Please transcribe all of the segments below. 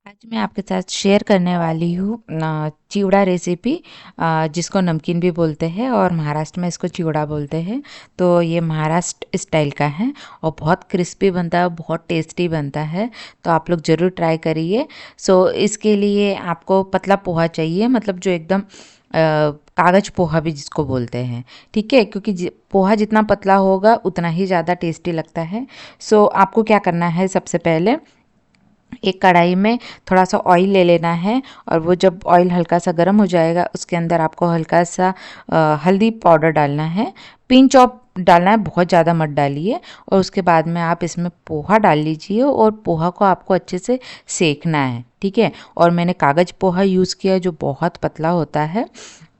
आज मैं आपके साथ शेयर करने वाली हूँ चिवड़ा रेसिपी, जिसको नमकीन भी बोलते हैं और महाराष्ट्र में इसको चिवड़ा बोलते हैं। तो ये महाराष्ट्र स्टाइल का है और बहुत क्रिस्पी बनता है, बहुत टेस्टी बनता है। तो आप लोग ज़रूर ट्राई करिए। सो इसके लिए आपको पतला पोहा चाहिए, मतलब जो एकदम कागज पोहा भी जिसको बोलते हैं। ठीक है, क्योंकि पोहा जितना पतला होगा उतना ही ज़्यादा टेस्टी लगता है। सो आपको क्या करना है, सबसे पहले एक कढ़ाई में थोड़ा सा ऑयल ले लेना है और वो जब ऑयल हल्का सा गर्म हो जाएगा उसके अंदर आपको हल्का सा हल्दी पाउडर डालना है, पिंच ऑफ डालना है, बहुत ज़्यादा मत डालिए। और उसके बाद में आप इसमें पोहा डाल लीजिए और पोहा को आपको अच्छे से सेकना है। ठीक है, और मैंने कागज पोहा यूज़ किया जो बहुत पतला होता है,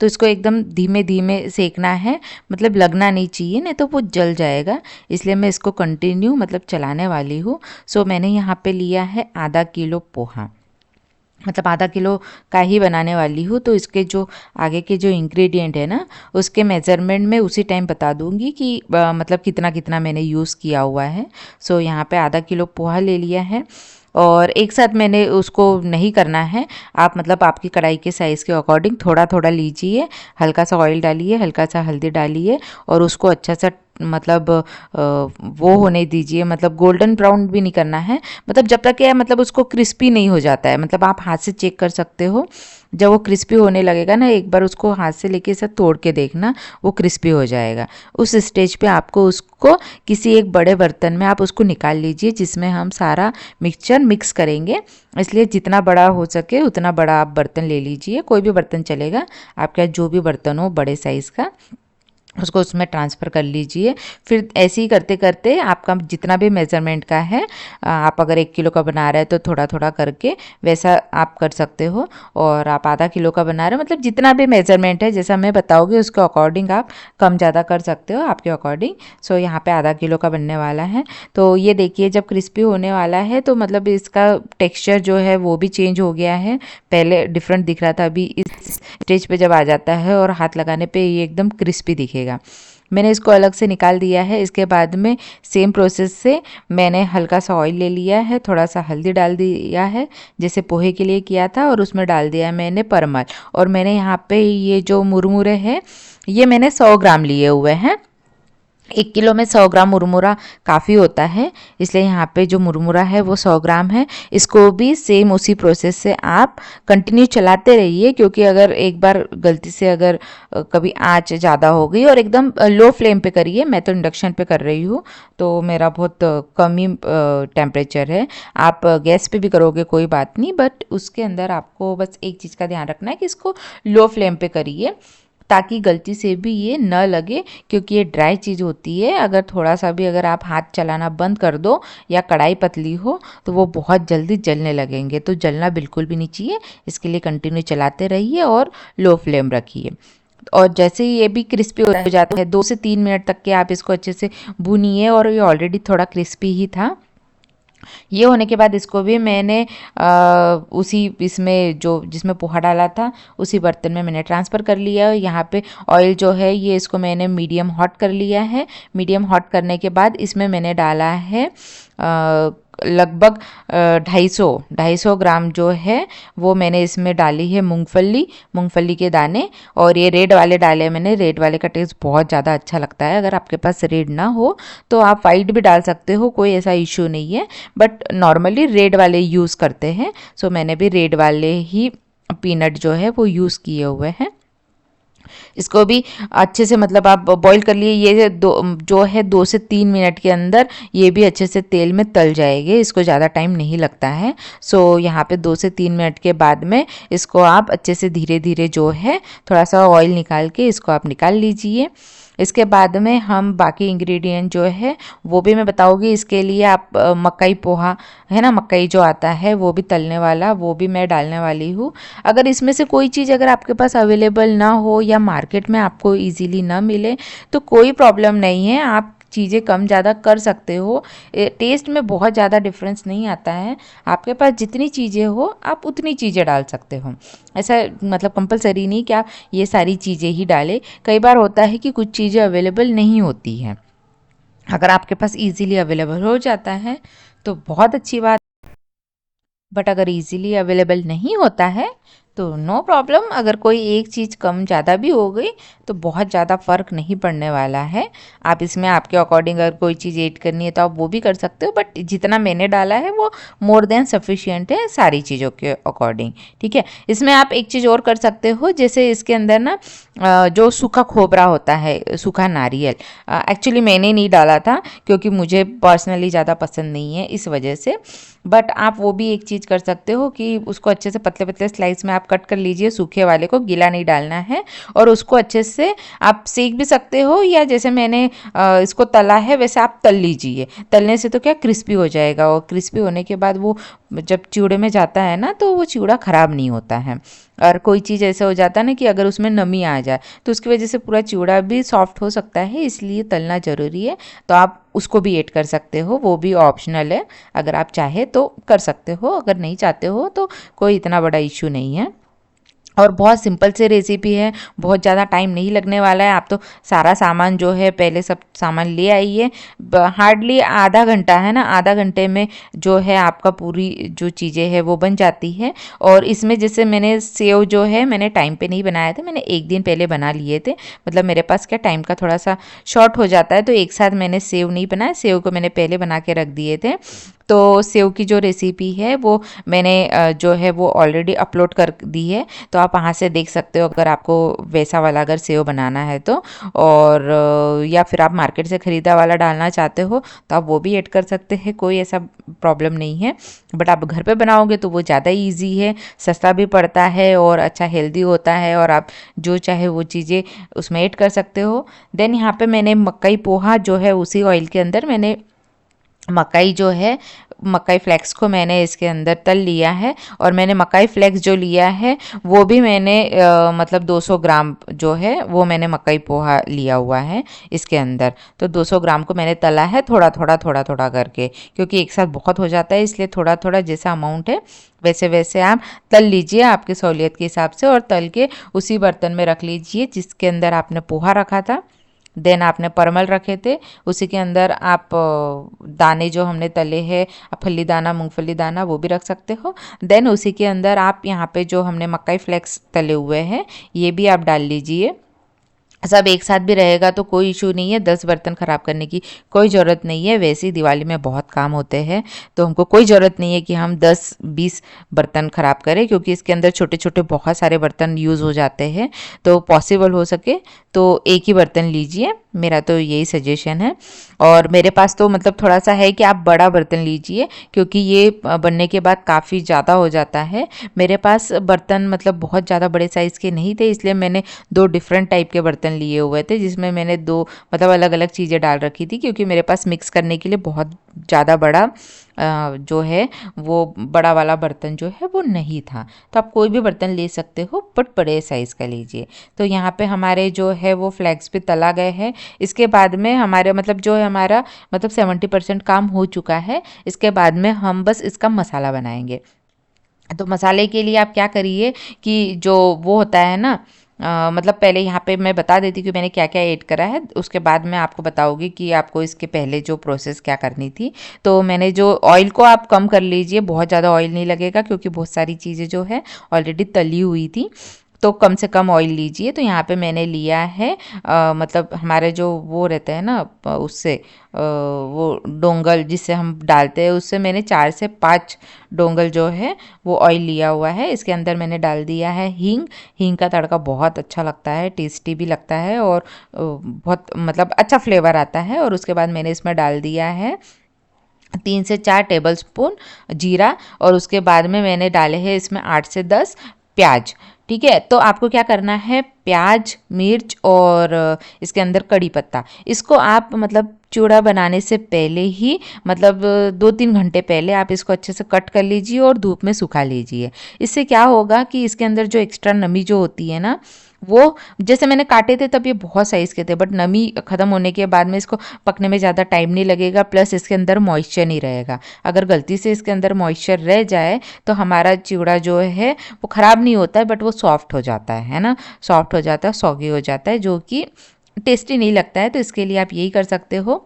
तो इसको एकदम धीमे धीमे सेकना है, मतलब लगना नहीं चाहिए, नहीं तो वो जल जाएगा। इसलिए मैं इसको कंटिन्यू मतलब चलाने वाली हूँ। सो मैंने यहाँ पे लिया है आधा किलो पोहा, मतलब आधा किलो का ही बनाने वाली हूँ। तो इसके जो आगे के जो इंग्रेडिएंट है ना, उसके मेज़रमेंट में उसी टाइम बता दूँगी कि मतलब कितना कितना मैंने यूज़ किया हुआ है। सो यहाँ पे आधा किलो पोहा ले लिया है और एक साथ मैंने उसको नहीं करना है। आप मतलब आपकी कढ़ाई के साइज़ के अकॉर्डिंग थोड़ा थोड़ा लीजिए, हल्का सा ऑयल डालिए, हल्का सा हल्दी डालिए और उसको अच्छा सा मतलब वो होने दीजिए, मतलब गोल्डन ब्राउन भी नहीं करना है, मतलब जब तक है मतलब उसको क्रिस्पी नहीं हो जाता है। मतलब आप हाथ से चेक कर सकते हो, जब वो क्रिस्पी होने लगेगा ना, एक बार उसको हाथ से लेके ऐसा तोड़ के देखना, वो क्रिस्पी हो जाएगा। उस स्टेज पे आपको उसको किसी एक बड़े बर्तन में आप उसको निकाल लीजिए, जिसमें हम सारा मिक्सचर मिक्स करेंगे। इसलिए जितना बड़ा हो सके उतना बड़ा आप बर्तन ले लीजिए, कोई भी बर्तन चलेगा, आपके पास जो भी बर्तन हो बड़े साइज़ का, उसको उसमें ट्रांसफ़र कर लीजिए। फिर ऐसे ही करते करते आपका जितना भी मेज़रमेंट का है, आप अगर 1 किलो का बना रहे हैं तो थोड़ा थोड़ा करके वैसा आप कर सकते हो। और आप आधा किलो का बना रहे हो, मतलब जितना भी मेज़रमेंट है जैसा मैं बताऊँगी उसके अकॉर्डिंग आप कम ज़्यादा कर सकते हो, आपके अकॉर्डिंग। सो यहाँ पे आधा किलो का बनने वाला है। तो ये देखिए जब क्रिस्पी होने वाला है तो मतलब इसका टेक्सचर जो है वो भी चेंज हो गया है। पहले डिफरेंट दिख रहा था, अभी इस स्टेज पे जब आ जाता है और हाथ लगाने पे ये एकदम क्रिस्पी दिखेगा। मैंने इसको अलग से निकाल दिया है। इसके बाद में सेम प्रोसेस से मैंने हल्का सा ऑयल ले लिया है, थोड़ा सा हल्दी डाल दिया है जैसे पोहे के लिए किया था, और उसमें डाल दिया है मैंने परमल। और मैंने यहाँ पे ये जो मुरमुरे हैं ये मैंने 100 ग्राम लिए हुए हैं। 1 किलो में 100 ग्राम मुरमुरा काफ़ी होता है, इसलिए यहाँ पे जो मुरमुरा है वो 100 ग्राम है। इसको भी सेम उसी प्रोसेस से आप कंटिन्यू चलाते रहिए, क्योंकि अगर एक बार गलती से अगर कभी आंच ज़्यादा हो गई, और एकदम लो फ्लेम पे करिए, मैं तो इंडक्शन पे कर रही हूँ तो मेरा बहुत कम ही टेम्परेचर है। आप गैस पे भी करोगे कोई बात नहीं, बट उसके अंदर आपको बस एक चीज़ का ध्यान रखना है कि इसको लो फ्लेम पे करिए, ताकि गलती से भी ये न लगे, क्योंकि ये ड्राई चीज़ होती है। अगर थोड़ा सा भी अगर आप हाथ चलाना बंद कर दो या कढ़ाई पतली हो तो वो बहुत जल्दी जलने लगेंगे, तो जलना बिल्कुल भी नहीं चाहिए। इसके लिए कंटिन्यू चलाते रहिए और लो फ्लेम रखिए। और जैसे ही ये भी क्रिस्पी हो जाता है, 2 से 3 मिनट तक के आप इसको अच्छे से भूनिए, और ये ऑलरेडी थोड़ा क्रिस्पी ही था। ये होने के बाद इसको भी मैंने उसी इसमें जो जिसमें पोहा डाला था उसी बर्तन में मैंने ट्रांसफ़र कर लिया। यहाँ पे ऑयल जो है ये इसको मैंने मीडियम हॉट कर लिया है। मीडियम हॉट करने के बाद इसमें मैंने डाला है लगभग 250 ग्राम जो है वो मैंने इसमें डाली है मूंगफली, मूंगफली के दाने। और ये रेड वाले डाले मैंने, रेड वाले का टेस्ट बहुत ज़्यादा अच्छा लगता है। अगर आपके पास रेड ना हो तो आप वाइट भी डाल सकते हो, कोई ऐसा इशू नहीं है, बट नॉर्मली रेड वाले यूज़ करते हैं। सो मैंने भी रेड वाले ही पीनट जो है वो यूज़ किए हुए हैं। इसको भी अच्छे से मतलब आप बॉईल कर लिए, ये दो जो है 2 से 3 मिनट के अंदर ये भी अच्छे से तेल में तल जाएंगे, इसको ज़्यादा टाइम नहीं लगता है। सो यहाँ पे 2 से 3 मिनट के बाद में इसको आप अच्छे से धीरे धीरे जो है थोड़ा सा ऑयल निकाल के इसको आप निकाल लीजिए। इसके बाद में हम बाकी इंग्रेडिएंट जो है वो भी मैं बताऊंगी। इसके लिए आप मकई पोहा है ना, मकई जो आता है वो भी तलने वाला, वो भी मैं डालने वाली हूँ। अगर इसमें से कोई चीज़ अगर आपके पास अवेलेबल ना हो या मार्केट में आपको इजीली ना मिले तो कोई प्रॉब्लम नहीं है, आप चीज़ें कम ज़्यादा कर सकते हो। टेस्ट में बहुत ज़्यादा डिफरेंस नहीं आता है। आपके पास जितनी चीज़ें हो आप उतनी चीज़ें डाल सकते हो, ऐसा मतलब कंपलसरी नहीं कि आप ये सारी चीज़ें ही डालें। कई बार होता है कि कुछ चीज़ें अवेलेबल नहीं होती हैं, अगर आपके पास इजीली अवेलेबल हो जाता है तो बहुत अच्छी बात। बट अगर इजीली अवेलेबल नहीं होता है तो नो प्रॉब्लम, अगर कोई एक चीज़ कम ज़्यादा भी हो गई तो बहुत ज़्यादा फ़र्क नहीं पड़ने वाला है। आप इसमें आपके अकॉर्डिंग अगर कोई चीज़ ऐड करनी है तो आप वो भी कर सकते हो, बट जितना मैंने डाला है वो मोर देन सफिशिएंट है सारी चीज़ों के अकॉर्डिंग। ठीक है, इसमें आप एक चीज़ और कर सकते हो, जैसे इसके अंदर ना जो सूखा खोबरा होता है, सूखा नारियल, एक्चुअली मैंने नहीं डाला था क्योंकि मुझे पर्सनली ज़्यादा पसंद नहीं है इस वजह से, बट आप वो भी एक चीज़ कर सकते हो कि उसको अच्छे से पतले पतले स्लाइस में आप कट कर लीजिए, सूखे वाले को, गीला नहीं डालना है, और उसको अच्छे से आप सेक भी सकते हो, या जैसे मैंने इसको तला है वैसे आप तल लीजिए। तलने से तो क्या क्रिस्पी हो जाएगा, और क्रिस्पी होने के बाद वो जब चिवड़े में जाता है ना तो वो चिवड़ा ख़राब नहीं होता है। और कोई चीज़ ऐसा हो जाता है ना कि अगर उसमें नमी आ जाए तो उसकी वजह से पूरा चिवड़ा भी सॉफ्ट हो सकता है, इसलिए तलना ज़रूरी है। तो आप उसको भी ऐड कर सकते हो, वो भी ऑप्शनल है, अगर आप चाहे तो कर सकते हो, अगर नहीं चाहते हो तो कोई इतना बड़ा इश्यू नहीं है। और बहुत सिंपल से रेसिपी है, बहुत ज़्यादा टाइम नहीं लगने वाला है। आप तो सारा सामान जो है पहले सब सामान ले आइए, हार्डली आधा घंटा है ना, आधा घंटे में जो है आपका पूरी जो चीज़ें हैं वो बन जाती है। और इसमें जैसे मैंने सेव जो है मैंने टाइम पे नहीं बनाया था, मैंने एक दिन पहले बना लिए थे, मतलब मेरे पास क्या टाइम का थोड़ा सा शॉर्ट हो जाता है, तो एक साथ मैंने सेव नहीं बनाया, सेव को मैंने पहले बना के रख दिए थे। तो सेव की जो रेसिपी है वो मैंने जो है वो ऑलरेडी अपलोड कर दी है, तो आप वहाँ से देख सकते हो अगर आपको वैसा वाला अगर सेव बनाना है तो। और या फिर आप मार्केट से ख़रीदा वाला डालना चाहते हो तो आप वो भी ऐड कर सकते हैं, कोई ऐसा प्रॉब्लम नहीं है। बट आप घर पे बनाओगे तो वो ज़्यादा ईजी है, सस्ता भी पड़ता है और अच्छा हेल्दी होता है, और आप जो चाहे वो चीज़ें उसमें ऐड कर सकते हो। देन यहाँ पे मैंने मकई पोहा जो है उसी ऑयल के अंदर मैंने मकई जो है, मकई फ्लेक्स को मैंने इसके अंदर तल लिया है, और मैंने मकई फ्लेक्स जो लिया है वो भी मैंने मतलब 200 ग्राम जो है वो मैंने मकई पोहा लिया हुआ है इसके अंदर। तो 200 ग्राम को मैंने तला है थोड़ा थोड़ा करके, क्योंकि एक साथ बहुत हो जाता है, इसलिए थोड़ा थोड़ा जैसा अमाउंट है वैसे वैसे आप तल लीजिए आपकी सहूलियत के हिसाब से, और तल के उसी बर्तन में रख लीजिए जिसके अंदर आपने पोहा रखा था। देन आपने परमल रखे थे, उसी के अंदर आप दाने जो हमने तले हैं, फली दाना, मूंगफली दाना, वो भी रख सकते हो। देन उसी के अंदर आप यहाँ पे जो हमने मकई फ्लेक्स तले हुए हैं ये भी आप डाल लीजिए। सब एक साथ भी रहेगा तो कोई इशू नहीं है, 10 बर्तन ख़राब करने की कोई ज़रूरत नहीं है। वैसे ही दिवाली में बहुत काम होते हैं तो हमको कोई ज़रूरत नहीं है कि हम 10-20 बर्तन ख़राब करें, क्योंकि इसके अंदर छोटे छोटे बहुत सारे बर्तन यूज़ हो जाते हैं। तो पॉसिबल हो सके तो एक ही बर्तन लीजिए, मेरा तो यही सजेशन है। और मेरे पास तो मतलब थोड़ा सा है कि आप बड़ा बर्तन लीजिए, क्योंकि ये बनने के बाद काफ़ी ज़्यादा हो जाता है। मेरे पास बर्तन मतलब बहुत ज़्यादा बड़े साइज़ के नहीं थे, इसलिए मैंने 2 डिफरेंट टाइप के बर्तन लिए हुए थे, जिसमें मैंने 2 मतलब अलग-अलग चीज़ें डाल रखी थी, क्योंकि मेरे पास मिक्स करने के लिए बहुत ज़्यादा बड़ा जो है वो बड़ा वाला बर्तन जो है वो नहीं था। तो आप कोई भी बर्तन ले सकते हो, बट बड़े साइज़ का लीजिए। तो यहाँ पे हमारे जो है वो फ्लैक्स भी तला गए हैं। इसके बाद में हमारे मतलब जो है हमारा मतलब 70% काम हो चुका है। इसके बाद में हम बस इसका मसाला बनाएंगे। तो मसाले के लिए आप क्या करिए कि जो वो होता है ना, मतलब पहले यहाँ पे मैं बता देती हूँ कि मैंने क्या क्या ऐड करा है, उसके बाद मैं आपको बताऊँगी कि आपको इसके पहले जो प्रोसेस क्या करनी थी। तो मैंने जो ऑयल को आप कम कर लीजिए, बहुत ज़्यादा ऑयल नहीं लगेगा क्योंकि बहुत सारी चीज़ें जो है ऑलरेडी तली हुई थी, तो कम से कम ऑयल लीजिए। तो यहाँ पे मैंने लिया है मतलब हमारे जो वो रहते हैं ना उससे वो डोंगल जिससे हम डालते हैं, उससे मैंने 4 से 5 डोंगल जो है वो ऑयल लिया हुआ है। इसके अंदर मैंने डाल दिया है हींग। हींग का तड़का बहुत अच्छा लगता है, टेस्टी भी लगता है, और बहुत मतलब अच्छा फ्लेवर आता है। और उसके बाद मैंने इसमें डाल दिया है 3 से 4 टेबल स्पून जीरा, और उसके बाद में मैंने डाले हैं इसमें 8 से 10 प्याज। ठीक है, तो आपको क्या करना है, प्याज, मिर्च और इसके अंदर कड़ी पत्ता, इसको आप मतलब चूड़ा बनाने से पहले ही मतलब 2-3 घंटे पहले आप इसको अच्छे से कट कर लीजिए और धूप में सुखा लीजिए। इससे क्या होगा कि इसके अंदर जो एक्स्ट्रा नमी जो होती है ना, वो जैसे मैंने काटे थे तब ये बहुत साइज़ के थे, बट नमी ख़त्म होने के बाद में इसको पकने में ज़्यादा टाइम नहीं लगेगा, प्लस इसके अंदर मॉइस्चर नहीं रहेगा। अगर गलती से इसके अंदर मॉइस्चर रह जाए तो हमारा चिवड़ा जो है वो ख़राब नहीं होता है, बट वो सॉफ्ट हो जाता है ना, सॉफ्ट हो जाता है, सॉगी हो जाता है, जो कि टेस्टी नहीं लगता है। तो इसके लिए आप यही कर सकते हो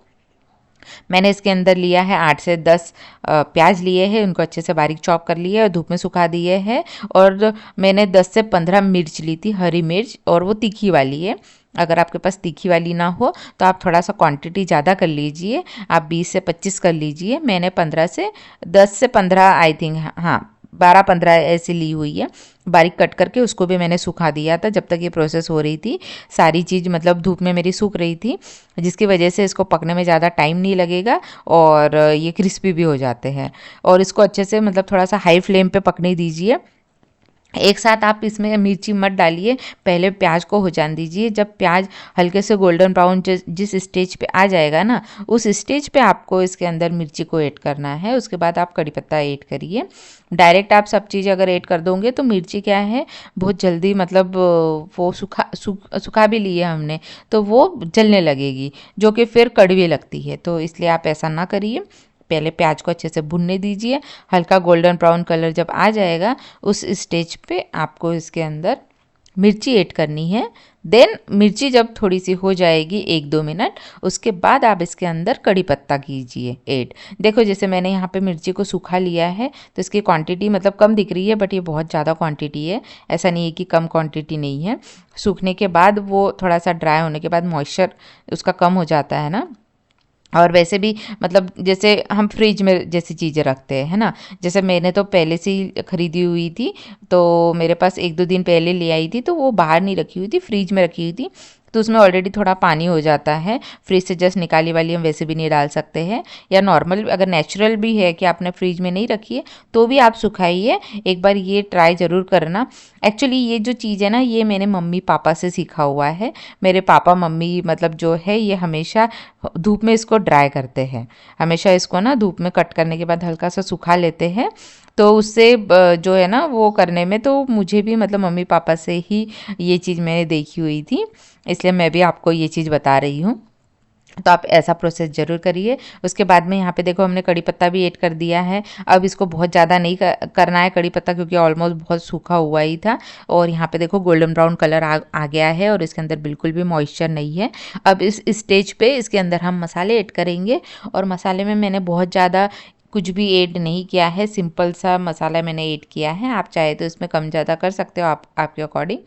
मैंने इसके अंदर लिया है 8 से 10 प्याज लिए हैं, उनको अच्छे से बारीक चॉप कर लिए और धूप में सुखा दिए हैं। और मैंने 10 से 15 मिर्च ली थी, हरी मिर्च, और वो तीखी वाली है। अगर आपके पास तीखी वाली ना हो तो आप थोड़ा सा क्वांटिटी ज़्यादा कर लीजिए, आप 20 से 25 कर लीजिए। मैंने 15 से 10 से 15 आई थिंक, हाँ 12-15 ऐसी ली हुई है। बारीक कट करके उसको भी मैंने सुखा दिया था जब तक ये प्रोसेस हो रही थी। सारी चीज़ मतलब धूप में मेरी सूख रही थी, जिसकी वजह से इसको पकने में ज़्यादा टाइम नहीं लगेगा और ये क्रिस्पी भी हो जाते हैं। और इसको अच्छे से मतलब थोड़ा सा हाई फ्लेम पे पकने दीजिए। एक साथ आप इसमें मिर्ची मत डालिए, पहले प्याज को हो जाने दीजिए। जब प्याज हल्के से गोल्डन ब्राउन जिस स्टेज पे आ जाएगा ना, उस स्टेज पे आपको इसके अंदर मिर्ची को ऐड करना है। उसके बाद आप कड़ी पत्ता ऐड करिए। डायरेक्ट आप सब चीज़ अगर ऐड कर दोगे तो मिर्ची क्या है, बहुत जल्दी मतलब वो सुखा भी लिए हमने तो वो जलने लगेगी, जो कि फिर कड़वी लगती है। तो इसलिए आप ऐसा ना करिए, पहले प्याज को अच्छे से भुनने दीजिए। हल्का गोल्डन ब्राउन कलर जब आ जाएगा उस स्टेज पे आपको इसके अंदर मिर्ची ऐड करनी है। देन मिर्ची जब थोड़ी सी हो जाएगी 1-2 मिनट, उसके बाद आप इसके अंदर कड़ी पत्ता कीजिए ऐड। देखो जैसे मैंने यहाँ पे मिर्ची को सूखा लिया है तो इसकी क्वांटिटी मतलब कम दिख रही है, बट ये बहुत ज़्यादा क्वांटिटी है। ऐसा नहीं है कि कम क्वांटिटी नहीं है। सूखने के बाद वो थोड़ा सा ड्राई होने के बाद मॉइस्चर उसका कम हो जाता है ना। और वैसे भी मतलब जैसे हम फ्रिज में जैसी चीज़ें रखते हैं, है ना। जैसे मैंने तो पहले से ही खरीदी हुई थी, तो मेरे पास 1-2 दिन पहले ले आई थी, तो वो बाहर नहीं रखी हुई थी, फ्रिज में रखी हुई थी। तो उसमें ऑलरेडी थोड़ा पानी हो जाता है। फ्रिज से जस्ट निकाली वाली हम वैसे भी नहीं डाल सकते हैं, या नॉर्मल अगर नेचुरल भी है कि आपने फ्रिज में नहीं रखी है तो भी आप सुखाइए। एक बार ये ट्राई ज़रूर करना। एक्चुअली ये जो चीज़ है ना, ये मैंने मम्मी पापा से सीखा हुआ है। मेरे पापा मम्मी मतलब जो है ये हमेशा धूप में इसको ड्राई करते हैं। हमेशा इसको ना धूप में कट करने के बाद हल्का सा सुखा लेते हैं। तो उससे जो है ना वो करने में तो मुझे भी मतलब मम्मी पापा से ही ये चीज़ मैंने देखी हुई थी, इसलिए मैं भी आपको ये चीज़ बता रही हूँ। तो आप ऐसा प्रोसेस ज़रूर करिए। उसके बाद में यहाँ पे देखो हमने कड़ी पत्ता भी ऐड कर दिया है। अब इसको बहुत ज़्यादा नहीं करना है कड़ी पत्ता, क्योंकि ऑलमोस्ट बहुत सूखा हुआ ही था। और यहाँ पे देखो गोल्डन ब्राउन कलर आ गया है और इसके अंदर बिल्कुल भी मॉइस्चर नहीं है। अब इस स्टेज पे इसके अंदर हम मसाले ऐड करेंगे। और मसाले में मैंने बहुत ज़्यादा कुछ भी ऐड नहीं किया है, सिंपल सा मसाला मैंने ऐड किया है। आप चाहे तो इसमें कम ज़्यादा कर सकते हो आपके अकॉर्डिंग।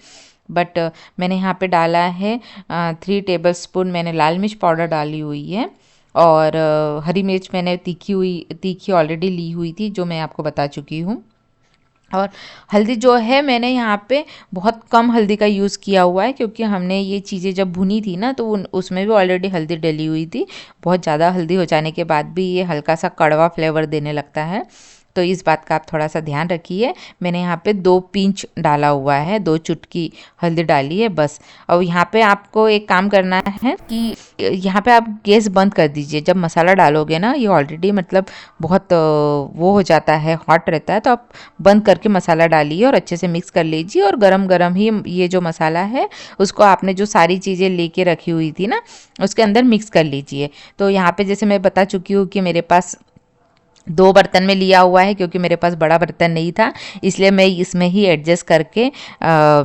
बट मैंने यहाँ पे डाला है 3 टेबल स्पून मैंने लाल मिर्च पाउडर डाली हुई है। और हरी मिर्च मैंने तीखी ऑलरेडी ली हुई थी, जो मैं आपको बता चुकी हूँ। और हल्दी जो है मैंने यहाँ पे बहुत कम हल्दी का यूज़ किया हुआ है, क्योंकि हमने ये चीज़ें जब भुनी थी ना तो उसमें भी ऑलरेडी हल्दी डली हुई थी। बहुत ज़्यादा हल्दी हो जाने के बाद भी ये हल्का सा कड़वा फ्लेवर देने लगता है, तो इस बात का आप थोड़ा सा ध्यान रखिए। मैंने यहाँ पे 2 पिंच डाला हुआ है, 2 चुटकी हल्दी डाली है बस। और यहाँ पे आपको एक काम करना है कि यहाँ पे आप गैस बंद कर दीजिए। जब मसाला डालोगे ना, ये ऑलरेडी मतलब बहुत वो हो जाता है, हॉट रहता है, तो आप बंद करके मसाला डालिए और अच्छे से मिक्स कर लीजिए। और गरम गरम ही ये जो मसाला है उसको आपने जो सारी चीज़ें लेके रखी हुई थी ना उसके अंदर मिक्स कर लीजिए। तो यहाँ पे जैसे मैं बता चुकी हूँ कि मेरे पास 2 बर्तन में लिया हुआ है, क्योंकि मेरे पास बड़ा बर्तन नहीं था, इसलिए मैं इसमें ही एडजस्ट करके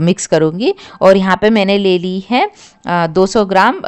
मिक्स करूँगी। और यहाँ पे मैंने ले ली है 200 ग्राम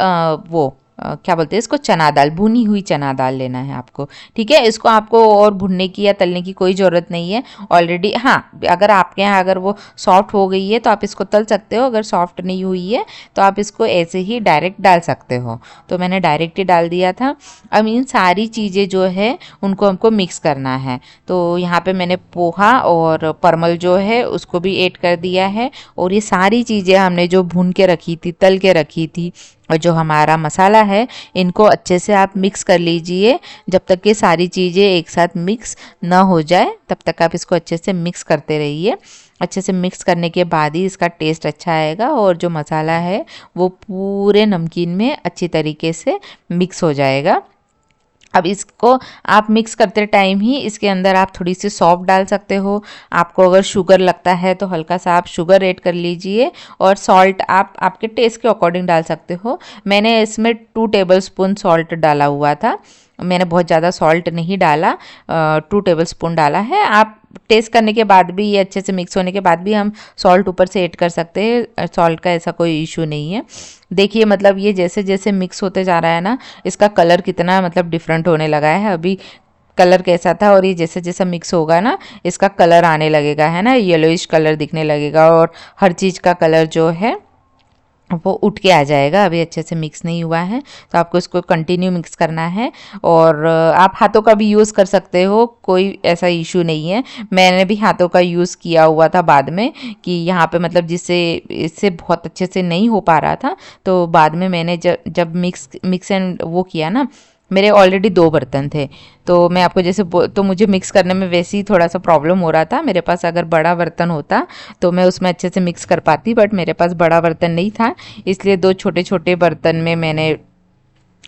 क्या बोलते हैं इसको, चना दाल, भुनी हुई चना दाल लेना है आपको। ठीक है, इसको आपको और भुनने की या तलने की कोई ज़रूरत नहीं है ऑलरेडी। हाँ, अगर आपके यहाँ अगर वो सॉफ्ट हो गई है तो आप इसको तल सकते हो, अगर सॉफ्ट नहीं हुई है तो आप इसको ऐसे ही डायरेक्ट डाल सकते हो। तो मैंने डायरेक्ट ही डाल दिया था। अब इन सारी चीज़ें जो है उनको हमको मिक्स करना है। तो यहाँ पे मैंने पोहा और परमल जो है उसको भी ऐड कर दिया है। और ये सारी चीज़ें हमने जो भून के रखी थी, तल के रखी थी, और जो हमारा मसाला है, इनको अच्छे से आप मिक्स कर लीजिए। जब तक ये सारी चीज़ें एक साथ मिक्स ना हो जाए तब तक आप इसको अच्छे से मिक्स करते रहिए। अच्छे से मिक्स करने के बाद ही इसका टेस्ट अच्छा आएगा और जो मसाला है वो पूरे नमकीन में अच्छी तरीके से मिक्स हो जाएगा। अब इसको आप मिक्स करते टाइम ही इसके अंदर आप थोड़ी सी सौंफ डाल सकते हो। आपको अगर शुगर लगता है तो हल्का सा आप शुगर ऐड कर लीजिए। और सॉल्ट आप आपके टेस्ट के अकॉर्डिंग डाल सकते हो। मैंने इसमें 2 टेबल स्पून सॉल्ट डाला हुआ था। मैंने बहुत ज़्यादा सॉल्ट नहीं डाला, 2 टेबलस्पून डाला है। आप टेस्ट करने के बाद भी, ये अच्छे से मिक्स होने के बाद भी हम सॉल्ट ऊपर से ऐड कर सकते हैं, सॉल्ट का ऐसा कोई इशू नहीं है। देखिए मतलब ये जैसे जैसे मिक्स होते जा रहा है ना, इसका कलर कितना मतलब डिफरेंट होने लगा है। अभी कलर कैसा था और ये जैसे जैसा मिक्स होगा ना, इसका कलर आने लगेगा, है ना, येलोइश कलर दिखने लगेगा और हर चीज़ का कलर जो है वो उठ के आ जाएगा। अभी अच्छे से मिक्स नहीं हुआ है, तो आपको इसको कंटिन्यू मिक्स करना है। और आप हाथों का भी यूज़ कर सकते हो, कोई ऐसा इशू नहीं है। मैंने भी हाथों का यूज़ किया हुआ था बाद में, कि यहाँ पे मतलब जिससे इससे बहुत अच्छे से नहीं हो पा रहा था, तो बाद में मैंने जब मिक्स एंड वो किया ना, मेरे ऑलरेडी 2 बर्तन थे, तो मैं आपको जैसे तो मुझे मिक्स करने में वैसे ही थोड़ा सा प्रॉब्लम हो रहा था। मेरे पास अगर बड़ा बर्तन होता तो मैं उसमें अच्छे से मिक्स कर पाती, बट मेरे पास बड़ा बर्तन नहीं था, इसलिए 2 छोटे छोटे बर्तन में मैंने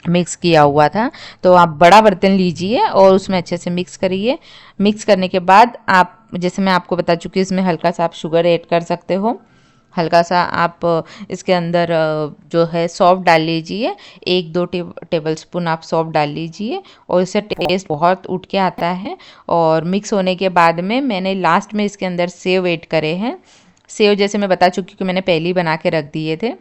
मिक्स किया हुआ था। तो आप बड़ा बर्तन लीजिए और उसमें अच्छे से मिक्स करिए। मिक्स करने के बाद आप, जैसे मैं आपको बता चुकी हूँ, इसमें हल्का सा आप शुगर ऐड कर सकते हो। हल्का सा आप इसके अंदर जो है सौंफ डाल लीजिए, 1-2 टेबलस्पून आप सौंफ डाल लीजिए, और इससे टेस्ट बहुत उठ के आता है। और मिक्स होने के बाद में मैंने लास्ट में इसके अंदर सेव ऐड करे हैं। सेव जैसे मैं बता चुकी हूँ कि मैंने पहले ही बना के रख दिए थे।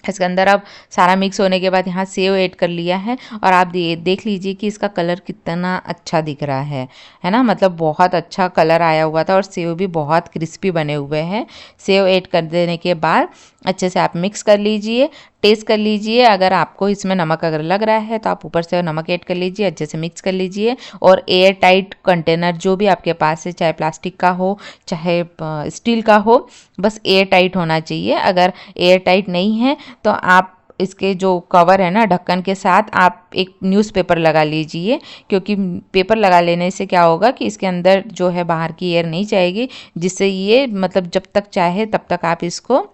इसके अंदर अब सारा मिक्स होने के बाद यहाँ सेव ऐड कर लिया है, और आप देख लीजिए कि इसका कलर कितना अच्छा दिख रहा है ना, मतलब बहुत अच्छा कलर आया हुआ था और सेव भी बहुत क्रिस्पी बने हुए हैं। सेव ऐड कर देने के बाद अच्छे से आप मिक्स कर लीजिए, टेस्ट कर लीजिए। अगर आपको इसमें नमक अगर लग रहा है तो आप ऊपर से नमक ऐड कर लीजिए, अच्छे से मिक्स कर लीजिए। और एयर टाइट कंटेनर जो भी आपके पास है, चाहे प्लास्टिक का हो चाहे स्टील का हो, बस एयर टाइट होना चाहिए। अगर एयर टाइट नहीं है तो आप इसके जो कवर है ना, ढक्कन के साथ आप एक न्यूज़पेपर लगा लीजिए, क्योंकि पेपर लगा लेने से क्या होगा कि इसके अंदर जो है बाहर की एयर नहीं जाएगी, जिससे ये मतलब जब तक चाहे तब तक आप इसको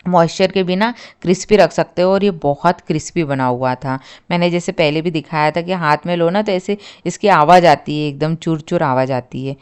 मॉइस्चर के बिना क्रिस्पी रख सकते हो। और ये बहुत क्रिस्पी बना हुआ था। मैंने जैसे पहले भी दिखाया था कि हाथ में लो ना तो ऐसे इसकी आवाज़ आती है, एकदम चूर चूर आवाज़ आती है।